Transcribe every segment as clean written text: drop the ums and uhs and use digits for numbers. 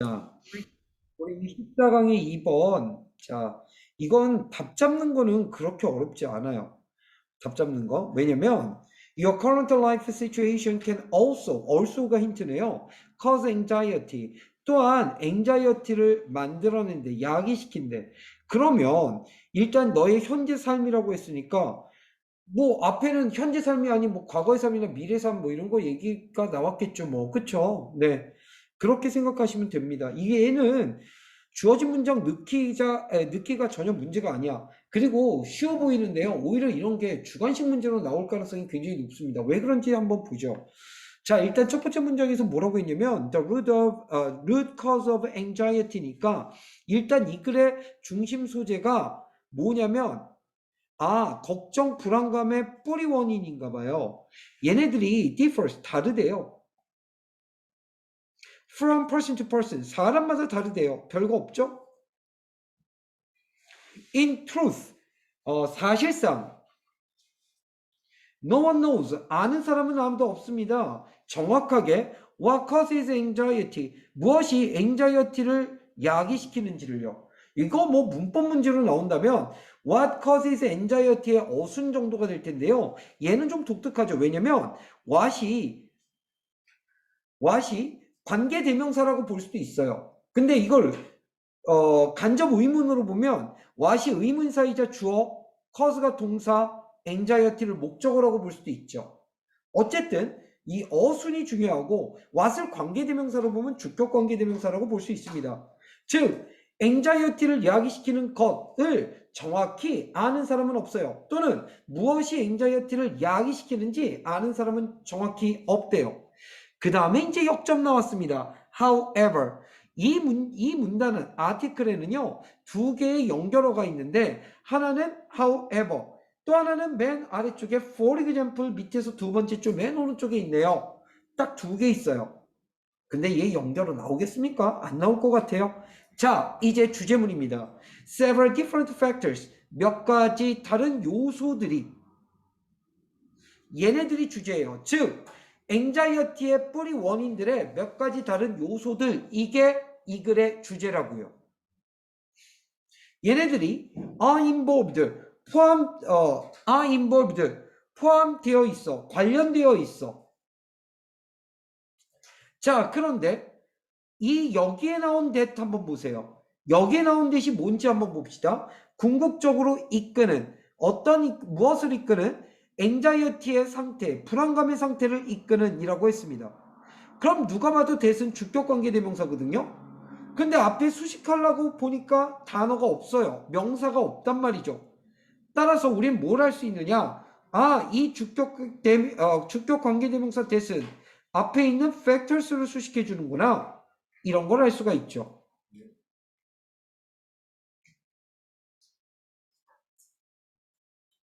자, 우리 14강의 2번. 자, 이건 답 잡는 거는 그렇게 어렵지 않아요. 답 잡는 거. 왜냐면 your current life situation can also가 힌트네요. cause anxiety. 또한 anxiety를 만들어낸대, 야기시킨대. 그러면 일단 너의 현재 삶이라고 했으니까 뭐 앞에는 현재 삶이 아닌 뭐 과거의 삶이나 미래 삶 뭐 이런 거 얘기가 나왔겠죠 뭐. 그쵸? 네. 그렇게 생각하시면 됩니다. 이게 얘는 주어진 문장 넣기가 전혀 문제가 아니야. 그리고 쉬워 보이는데요. 오히려 이런 게 주관식 문제로 나올 가능성이 굉장히 높습니다. 왜 그런지 한번 보죠. 자, 일단 첫 번째 문장에서 뭐라고 했냐면 root cause of anxiety니까 일단 이 글의 중심 소재가 뭐냐면 걱정, 불안감의 뿌리 원인인가 봐요. 얘네들이 differs, 다르대요. From person to person, 사람마다 다르대요. 별거 없죠? In truth, 사실상 no one knows, 아는 사람은 아무도 없습니다. 정확하게 what causes anxiety, 무엇이 anxiety를 야기시키는지를요. 이거 뭐 문법 문제로 나온다면 what causes anxiety의 어순 정도가 될 텐데요. 얘는 좀 독특하죠. 왜냐면 what이 관계대명사라고 볼 수도 있어요. 근데 이걸 간접 의문으로 보면 what이 의문사이자 주어, cause가 동사, anxiety를 목적어라고 볼 수도 있죠. 어쨌든 이 어순이 중요하고 what을 관계대명사로 보면 주격 관계대명사라고 볼 수 있습니다. 즉 anxiety를 이야기시키는 것을 정확히 아는 사람은 없어요. 또는 무엇이 anxiety를 이야기시키는지 아는 사람은 정확히 없대요. 그 다음에 이제 역점 나왔습니다. However, 이 문단은 아티클에는요 두 개의 연결어가 있는데 하나는 however, 또 하나는 맨 아래쪽에 for example 밑에서 두 번째 줄 맨 오른쪽에 있네요. 딱 두 개 있어요. 근데 얘 연결어 나오겠습니까? 안 나올 것 같아요. 자, 이제 주제문입니다. Several different factors, 몇 가지 다른 요소들이, 얘네들이 주제예요. 즉 앵자이어티의 뿌리 원인들의 몇 가지 다른 요소들, 이게 이 글의 주제라고요. 얘네들이 are involved, are involved, 포함되어 있어, 관련되어 있어. 자, 그런데 이 여기에 나온 that 한번 보세요. 여기에 나온 that이 뭔지 한번 봅시다. 궁극적으로 이끄는, 무엇을 이끄는? 앵자이어티의 상태, 불안감의 상태를 이끄는 이라고 했습니다. 그럼 누가 봐도 that은 주격관계대명사거든요. 근데 앞에 수식하려고 보니까 단어가 없어요. 명사가 없단 말이죠. 따라서 우린 뭘 할 수 있느냐? 이 주격관계대명사 that은 앞에 있는 factors를 수식해 주는구나. 이런 걸 알 수가 있죠.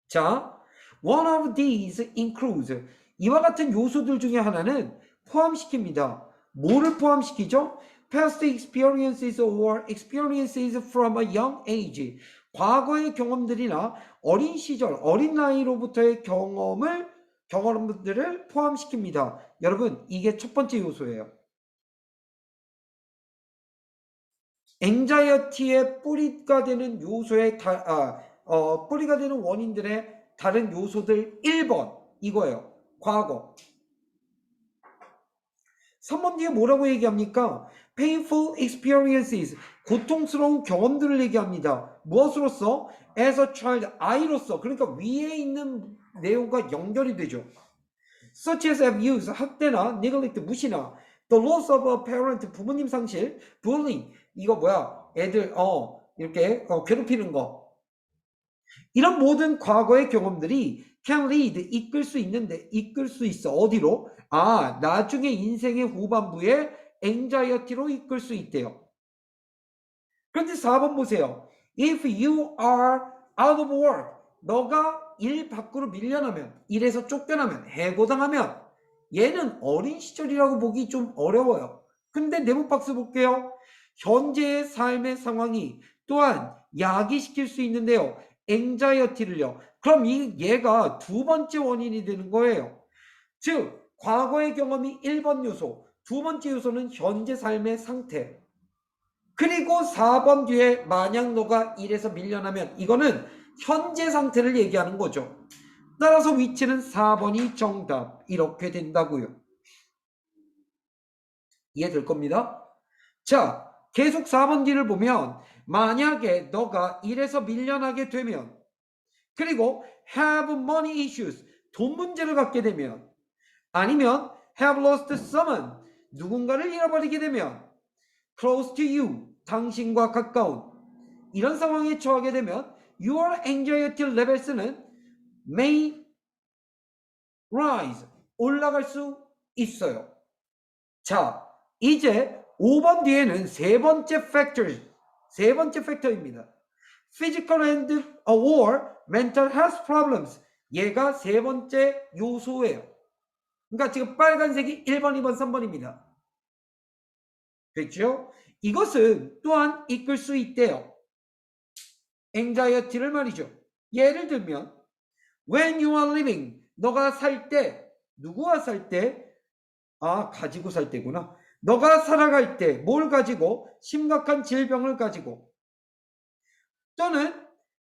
자, one of these includes, 이와 같은 요소들 중에 하나는 포함시킵니다. 뭐를 포함시키죠? Past experiences or experiences from a young age, 과거의 경험들이나 어린 시절, 어린 나이로부터의 경험들을 포함시킵니다. 여러분, 이게 첫 번째 요소예요. 앵자이어티의 뿌리가 되는 뿌리가 되는 원인들의 다른 요소들 1번 이거예요. 과거. 3번 뒤에 뭐라고 얘기합니까? painful experiences, 고통스러운 경험들을 얘기합니다. 무엇으로서? as a child, 아이로서. 그러니까 위에 있는 내용과 연결이 되죠. such as abuse, 학대나 neglect, 무시나 the loss of a parent, 부모님 상실, bullying, 이거 뭐야? 애들 이렇게 괴롭히는 거. 이런 모든 과거의 경험들이 can lead, 이끌 수 있어. 어디로? 나중에 인생의 후반부에 anxiety로 이끌 수 있대요. 그런데 4번 보세요. If you are out of work, 너가 일 밖으로 밀려나면, 일에서 쫓겨나면, 해고당하면, 얘는 어린 시절이라고 보기 좀 어려워요. 근데 네모 박스 볼게요. 현재의 삶의 상황이 또한 야기시킬 수 있는데요. 앵자이어티를요. 그럼 얘가 두 번째 원인이 되는 거예요. 즉 과거의 경험이 1번 요소, 두 번째 요소는 현재 삶의 상태. 그리고 4번 뒤에 만약 너가 1에서 밀려나면 이거는 현재 상태를 얘기하는 거죠. 따라서 위치는 4번이 정답. 이렇게 된다고요. 이해될 겁니다. 자, 계속 4번 뒤를 보면 만약에 너가 1에서 밀려나게 되면 그리고 have money issues, 돈 문제를 갖게 되면 아니면 have lost someone, 누군가를 잃어버리게 되면 close to you, 당신과 가까운 이런 상황에 처하게 되면 your anxiety levels는 may rise, 올라갈 수 있어요. 자, 이제 5번 뒤에는 세 번째 팩터입니다. physical and or mental health problems. 얘가 세 번째 요소예요. 그러니까 지금 빨간색이 1번, 2번, 3번입니다. 됐죠? 이것은 또한 이끌 수 있대요. anxiety를 말이죠. 예를 들면 when you are living, 너가 살 때, 누구와 살 때? 가지고 살 때구나. 너가 살아갈 때 뭘 가지고? 심각한 질병을 가지고 또는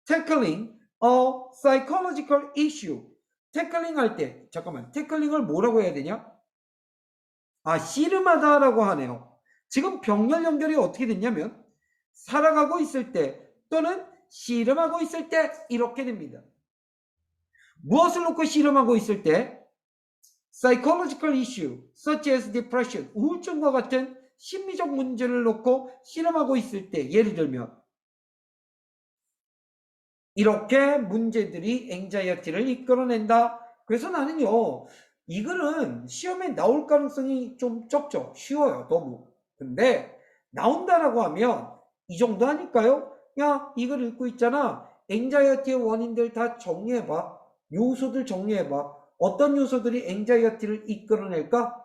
tackling a psychological issue. 태클링 할 때, 잠깐만, 태클링을 뭐라고 해야 되냐? 씨름하다라고 하네요. 지금 병렬 연결이 어떻게 됐냐면 살아가고 있을 때 또는 씨름하고 있을 때 이렇게 됩니다. 무엇을 놓고 씨름하고 있을 때? psychological issue such as depression, 우울증과 같은 심리적 문제를 놓고 씨름하고 있을 때 예를 들면 이렇게 문제들이 anxiety를 이끌어낸다. 그래서 나는요, 이 글은 시험에 나올 가능성이 좀 적죠. 쉬워요, 너무. 근데 나온다라고 하면 이 정도 하니까요. 야, 이 글 읽고 있잖아. anxiety의 원인들 다 정리해봐. 요소들 정리해봐. 어떤 요소들이 anxiety를 이끌어낼까?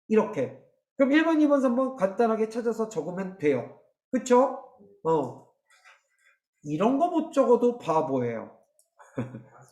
이렇게. 그럼 1번, 2번, 3번 간단하게 찾아서 적으면 돼요. 그쵸? 이런 거 못 적어도 바보예요.